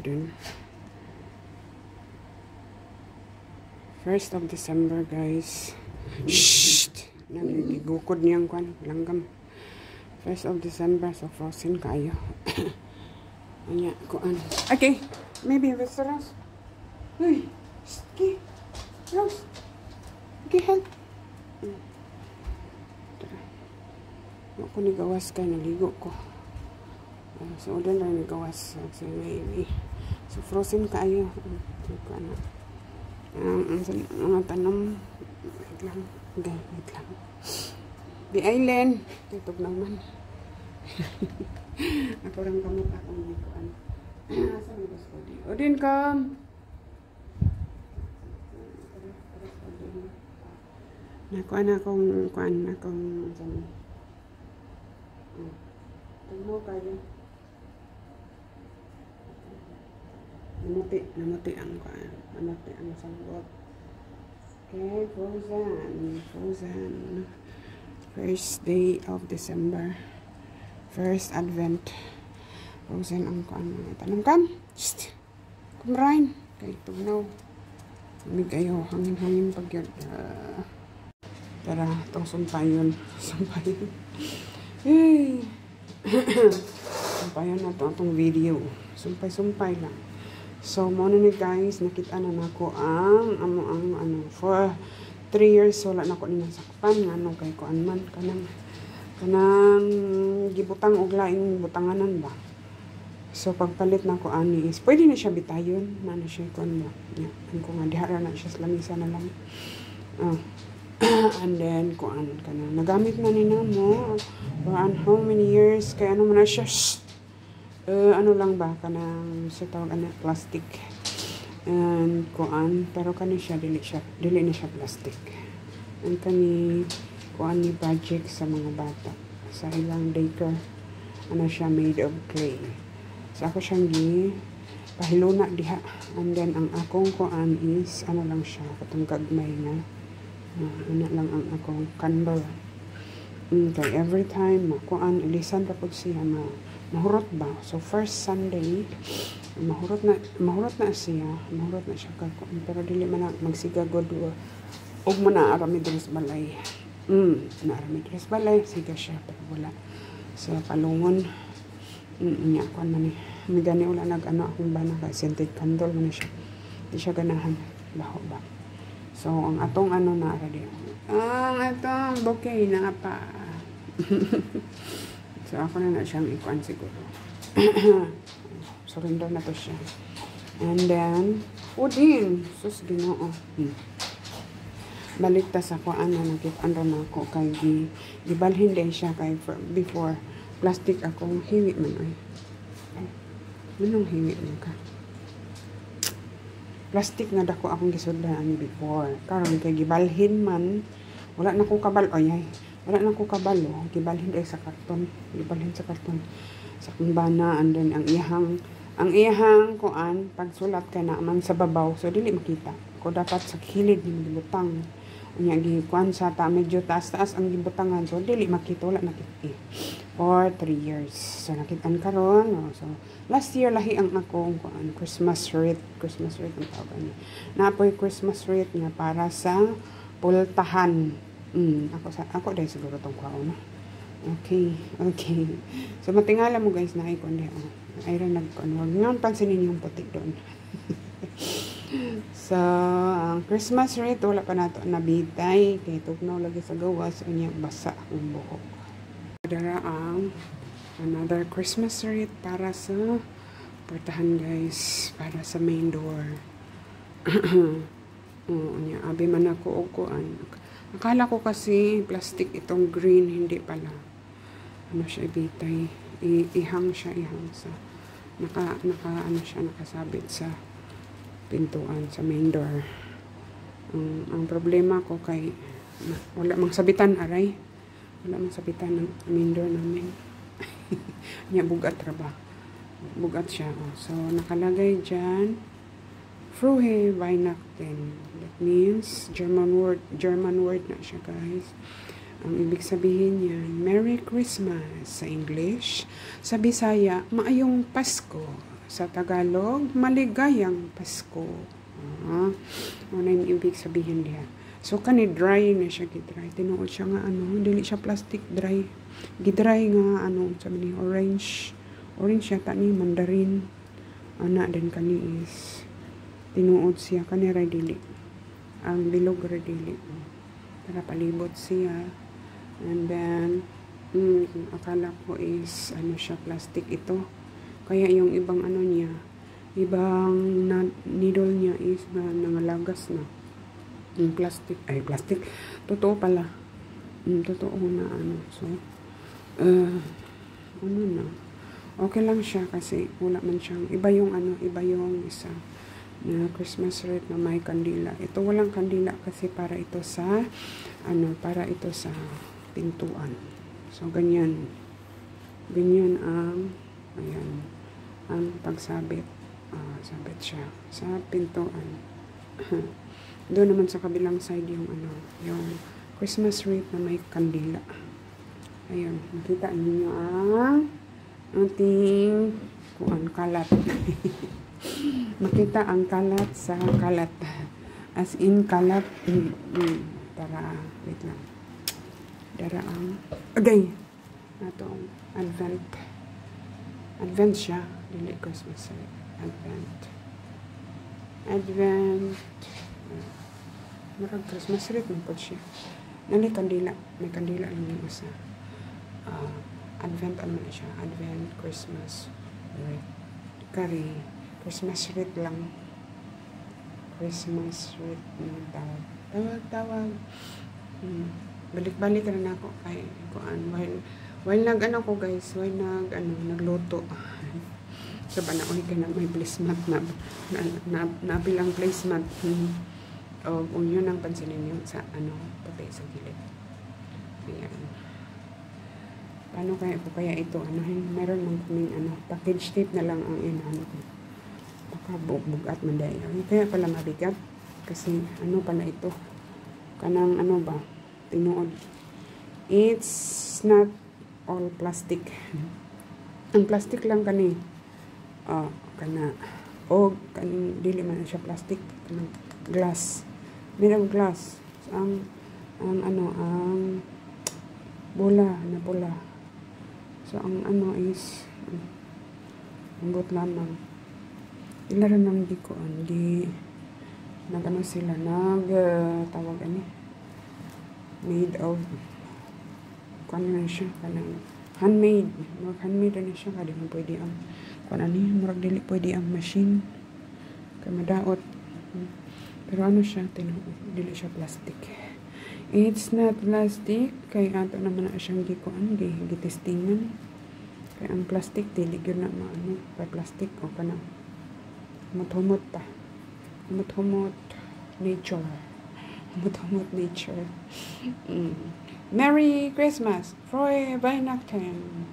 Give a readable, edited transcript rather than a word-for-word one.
garden. 1st of December, guys. Shh! Nagigukod niyang kwan. Langgam. 1st of December, so frozen kayo. Anya, kuan. Okay. Maybe visitors. Uy! Okay. Rose. Okay, help. Tara. Ako nigawas kay naligo ko. So, udan lang nigawas. So, maybe. So, frozen kayo. Kuan. Mga tanong. Wait lang. Okay, wait lang. The island. Tutog naman. Ako lang kamot akong nikuan. Asa mo gusto di? Odin kam. Nakuan akong kuan akong san. Tumo kayo. Namuti ang kuan. Namuti ang sangbot. Okay, frozen. First day of December. First Advent. Frozen ang kuan. Tanong kam. Shh. Kumrain. Okay, tugnaw. Lamig kayo. Hangin-hangin pag yun. Tara, itong sumpayon. Sumpayon. Hey! Sumpayon na itong video. Sumpay-sumpay lang. So, muna ni guys, nakita na nako ang for 3 years wala na ko ninasakpan nga ano kay kuan man kanang gibutang og laing butanganan ba. So pagpalit na ko ani is pwede na siya bitayon na siya kuan ba. Ang ko nga dihara na siya sa lamisa na lang. And then kuan kana nagamit na ni namo for how many years kay ano man na siya ano lang ba kanang sa tawag ana plastic. And kuan pero kani siya dili na siya plastic. And kani kuan ni project sa mga bata sa ilang daycare ano siya made of clay. So ako siyang pahiluna diha. And then ang akong kuan is ano lang siya katong gagmay na ano lang ang akong candle. Okay, every time kuan ilisan ra pud siya mahurot ba. So first Sunday mahurot na siya pero dili man magsigagod og man na arami dres balay siga siya pero wala sa palungon niya kon man ni gani wala nag-ano akong bana kay scented candle man siya di siya ganahan laho ba. So ang atong ano na ara di ang atong bouquet na pa. So ako na siyang ikuan siguro. Surrender na to siya. And then, udin. Sus, ginoo. Balik ta sa kuan na nakita na ako kay gibalhin din siya kay before plastic akong hiwi man oy. Manong hiwi man ka? Plastic nga dako akong gisudaan before. Karon kay gibalhin man wala na ko kabal oy. Wala na ko kabalo. Gibalhin din sa karton. Gibalhin sa karton. Sa kumbana and then ang iyahang kuan pagsulat kay na man sa babaw so dili makita ko dapat sa kilid ni gibutang unya gikuan sa ta medyo taas ang gibutangan so dili makita wala nakita for 3 years so nakitaan karon so last year lahi ang akong kuan Christmas wreath ang tawag ni napoy Christmas wreath nga para sa pultahan ako dai siguro tong kwaon okay. So, matingala mo guys na icon diha. Ayra nagkuan. Huwag nyo pansinin yung puti doon. So, ang Christmas wreath, wala pa nato nabitay. Kaya tugnaw lagi sa gawas. Unya, basa ang buhok. Dara ang another Christmas wreath para sa portahan guys. Para sa main door. Unya, abi man ako o kuan. Akala ko kasi plastic itong green, hindi pala. Ano siya ibitay. Ihang sa nakasabit sa pintuan sa main door. Ang problema ko kay wala mang sabitan aray. Wala mang sabitan ng main door namin. Nya bugat ra ba? Bugat siya. So nakalagay diyan Frohe Weihnachten. That means German word na siya guys. Ang ibig sabihin niyan, Merry Christmas sa English. Sa Bisaya, Maayong Pasko sa Tagalog, maligayang Pasko. Ano yung ibig sabihin diha. So kani dry na siya, gidry. Tinuod siya nga ano, dili siya plastic, dry. Gidry nga ano, sabi ni orange. Orange yata ni mandarin. Ana din kani is tinuod siya kani ra dili. Ang bilog ra dili. Para palibot siya. And then akala ko is ano siya, plastic ito. Kaya yung ibang ano niya, ibang needle niya is nangalagas na. Yung plastic, plastic. Totoo pala. Totoo na ano. So, ano na. Okay lang siya kasi wala man siyang, iba yung ano, iba yung isa na Christmas wreath na may kandila. Ito walang kandila kasi para ito sa, para ito sa pintuan. So, ganyan. Ganyan ang, ayan, ang pagsabit. Sabit siya sa pintuan. Doon naman sa kabilang side yung ano, yung Christmas wreath na may kandila. Ayun, makita niyo ang ating kalat. Makita ang kalat sa kalat. As in kalat. Tara, wait lang. Dara ang atong Advent. Advent siya. Dili Christmas. Advent. Marag Christmas wreath man po siya. Nali kandila. May kandila lang yung isa. Advent ano na siya. Advent, Christmas wreath. Kari. Christmas wreath lang. Christmas wreath ng tawag. Balik-balik na ako kay kuan while nagluto. So ba na ka na may placemat na bilang placemat. O yun ang pansinin niyo sa puti sa gilid. Ayan. Paano kaya ito meron man kaming package tape na lang ang ko. Baka bugat man dahil. Kaya pala mabigat kasi pala ito. Kanang tinuod. It's not all plastic. Ang plastic lang kani. Kana kaning dili man siya plastic, kanang glass. Made of glass. Ang bola. So ang is ambot lamang. Ilaran nang di sila tawag made of na siya kanang handmade na siya kada mo pwede ang murag dili pwede ang machine kay madaot pero siya dili siya plastic. It's not plastic kay ato naman na siyang gitestingan kay ang plastic dili gyud na kay plastic o kanang humot nature. Nature. Merry Christmas. Frohe Weihnachten.